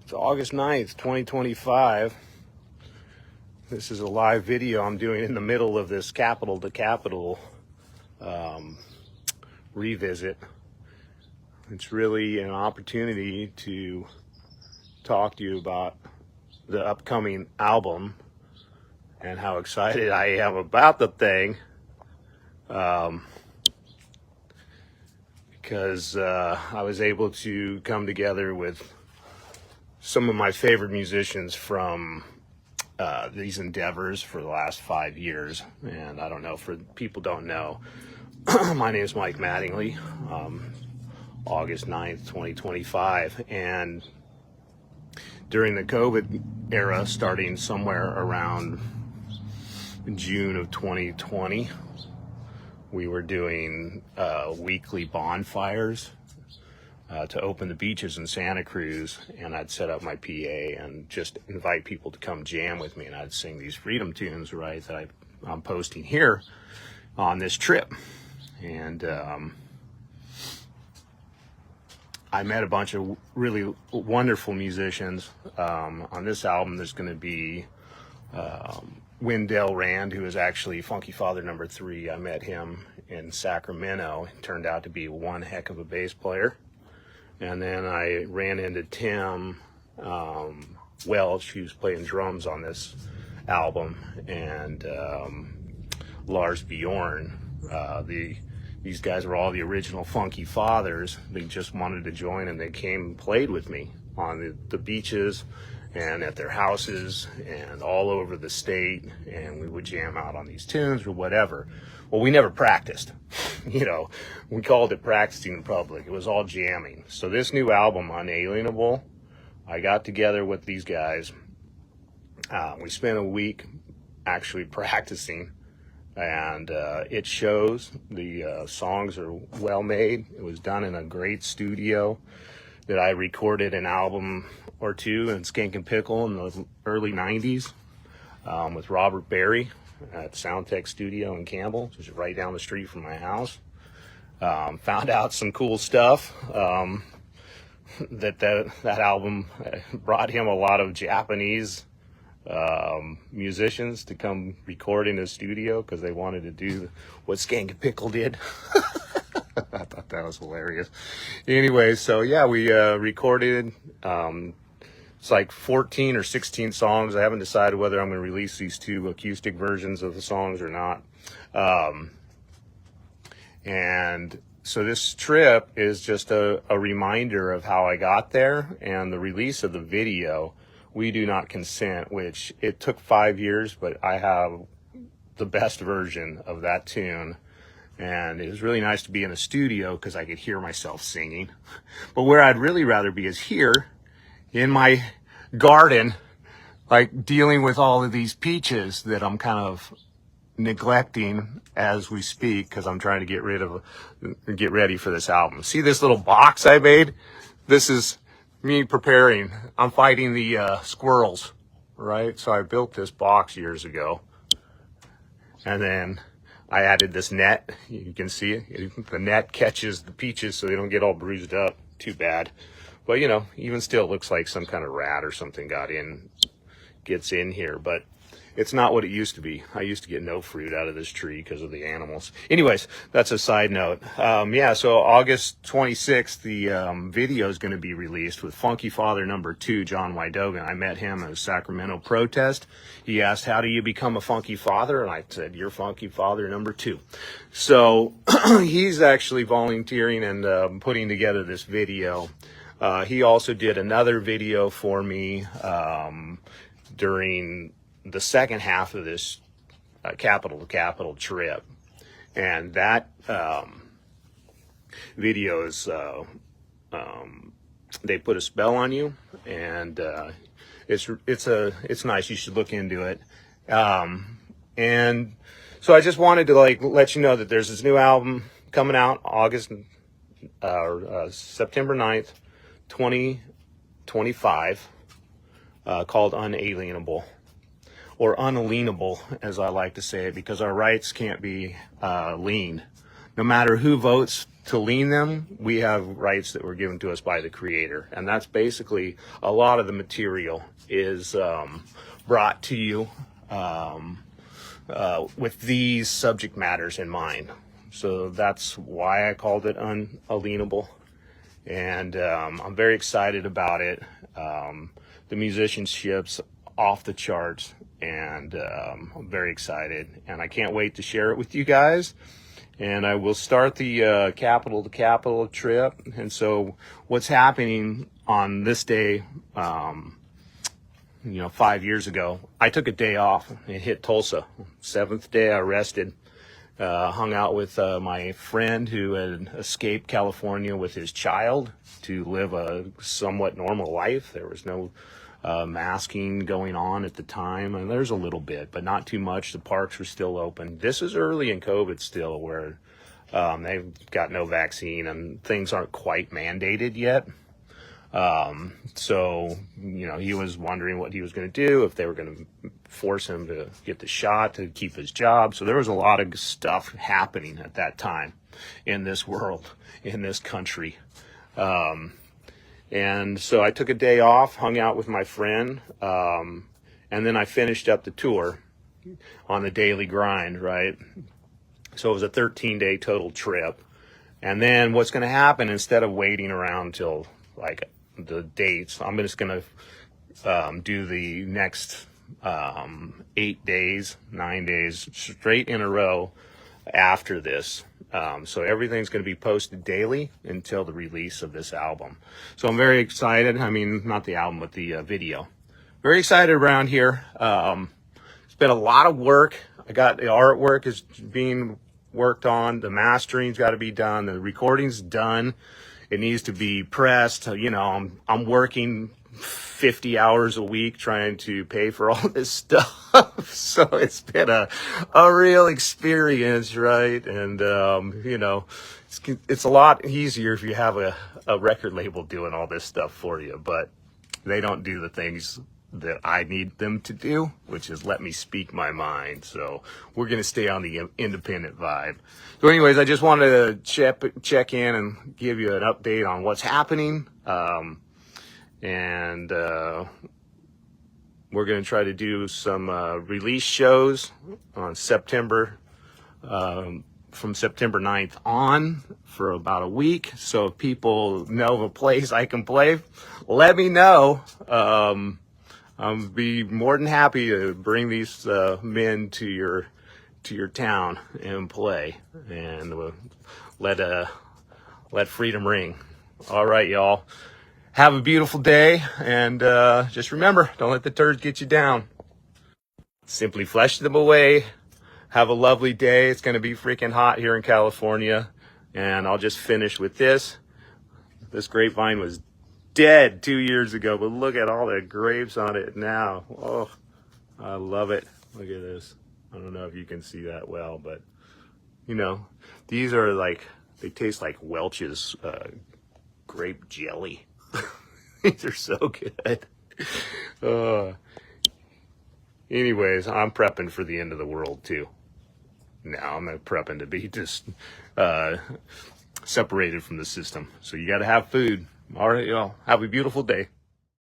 It's August 9th, 2025. This is a live video I'm doing in the middle of this Capital to Capital revisit. It's really an opportunity to talk to you about the upcoming album and how excited I am about the thing. Because I was able to come together with some of my favorite musicians from these endeavors for the last 5 years. And I don't know, for people don't know, my name is Mike Mattingly, August 9th, 2025. And during the COVID era, starting somewhere around June of 2020, we were doing weekly bonfires to open the beaches in Santa Cruz, and I'd set up my PA and just invite people to come jam with me, and I'd sing these freedom tunes, right, that I'm posting here on this trip. And I met a bunch of really wonderful musicians. On this album, there's going to be Wendell Rand, who is actually Funky Father number 3. I met him in Sacramento. He turned out to be one heck of a bass player. And then I ran into Tim Welch, who's playing drums on this album, and Lars Bjorn. These guys were all the original Funky Fathers. They just wanted to join, and they came and played with me on the beaches and at their houses and all over the state, and we would jam out on these tunes or whatever. Well, we never practiced. You know, we called it practicing in public. It was all jamming. So this new album, Unalienable, I got together with these guys. We spent a week actually practicing, and it shows. The songs are well made. It was done in a great studio that I recorded an album or two in Skink and Pickle in the early 90s with Robert Berry at Soundtech Studio in Campbell, which is right down the street from my house. Found out some cool stuff. That album brought him a lot of Japanese musicians to come record in his studio because they wanted to do what Skink and Pickle did. I thought that was hilarious. Anyway, so yeah, we recorded. It's like 14 or 16 songs. I haven't decided whether I'm going to release these 2 acoustic versions of the songs or not. And so this trip is just a reminder of how I got there, and the release of the video, We Do Not Consent, which it took 5 years, but I have the best version of that tune. And it was really nice to be in a studio because I could hear myself singing. But where I'd really rather be is here in my garden, like dealing with all of these peaches that I'm kind of neglecting as we speak because I'm trying to get ready for this album. See this little box I made? This is me preparing. I'm fighting the squirrels, right? So I built this box years ago, and then I added this net. You can see it. The net catches the peaches so they don't get all bruised up. Too bad. But, you know, even still, it looks like some kind of rat or something gets in here. But it's not what it used to be. I used to get no fruit out of this tree because of the animals. Anyways, that's a side note. Yeah, so August 26th, the video is going to be released with Funky Father number 2, John Wydogan. I met him at a Sacramento protest. He asked, how do you become a Funky Father? And I said, you're Funky Father number 2. So he's actually volunteering and putting together this video. He also did another video for me during the second half of this Capital to Capital trip, and that video is They Put a Spell on You, and it's nice. You should look into it. And so I just wanted to let you know that there's this new album coming out September 9th, 2025, called Unalienable, or unalienable, as I like to say it, because our rights can't be leaned. No matter who votes to lean them, we have rights that were given to us by the creator. And that's basically a lot of the material is brought to you with these subject matters in mind. So that's why I called it unalienable. And I'm very excited about it. The musicianship's off the charts, and I'm very excited. And I can't wait to share it with you guys. And I will start the capital to capital trip. And so what's happening on this day, 5 years ago, I took a day off and hit Tulsa. 7th day I rested, hung out with my friend who had escaped California with his child to live a somewhat normal life. There was no masking going on at the time, and there's a little bit, but not too much. The parks were still open. This is early in COVID still, where they've got no vaccine and things aren't quite mandated yet. So he was wondering what he was going to do, if they were going to force him to get the shot to keep his job. So there was a lot of stuff happening at that time in this world, in this country. And so I took a day off, hung out with my friend, and then I finished up the tour on the daily grind, right? So it was a 13-day total trip. And then what's going to happen, instead of waiting around till like the dates, I'm just going to do the next 8 days, 9 days straight in a row after this. So everything's going to be posted daily until the release of this album. So I'm very excited. I mean, not the album, but the video. Very excited around here. It's been a lot of work. I got the artwork is being worked on. The mastering's got to be done. The recording's done. It needs to be pressed. I'm working 50 hours a week trying to pay for all this stuff. So it's been a real experience, right? And, it's a lot easier if you have a record label doing all this stuff for you, but they don't do the things that I need them to do, which is let me speak my mind. So we're going to stay on the independent vibe. So anyways, I just wanted to check in and give you an update on what's happening. And we're going to try to do some release shows on from September 9th on for about a week. So if people know of a place I can play, let me know. I'll be more than happy to bring these men to your town and play, and let freedom ring. All right, y'all. Have a beautiful day, and just remember, don't let the turds get you down. Simply flush them away. Have a lovely day. It's going to be freaking hot here in California, and I'll just finish with this. This grapevine was dead 2 years ago, but look at all the grapes on it now. Oh, I love it. Look at this. I don't know if you can see that well, but these are they taste like Welch's grape jelly. These are so good. Anyways, I'm prepping for the end of the world too. Now I'm not prepping to be just separated from the system. So you got to have food. All right, y'all. Have a beautiful day.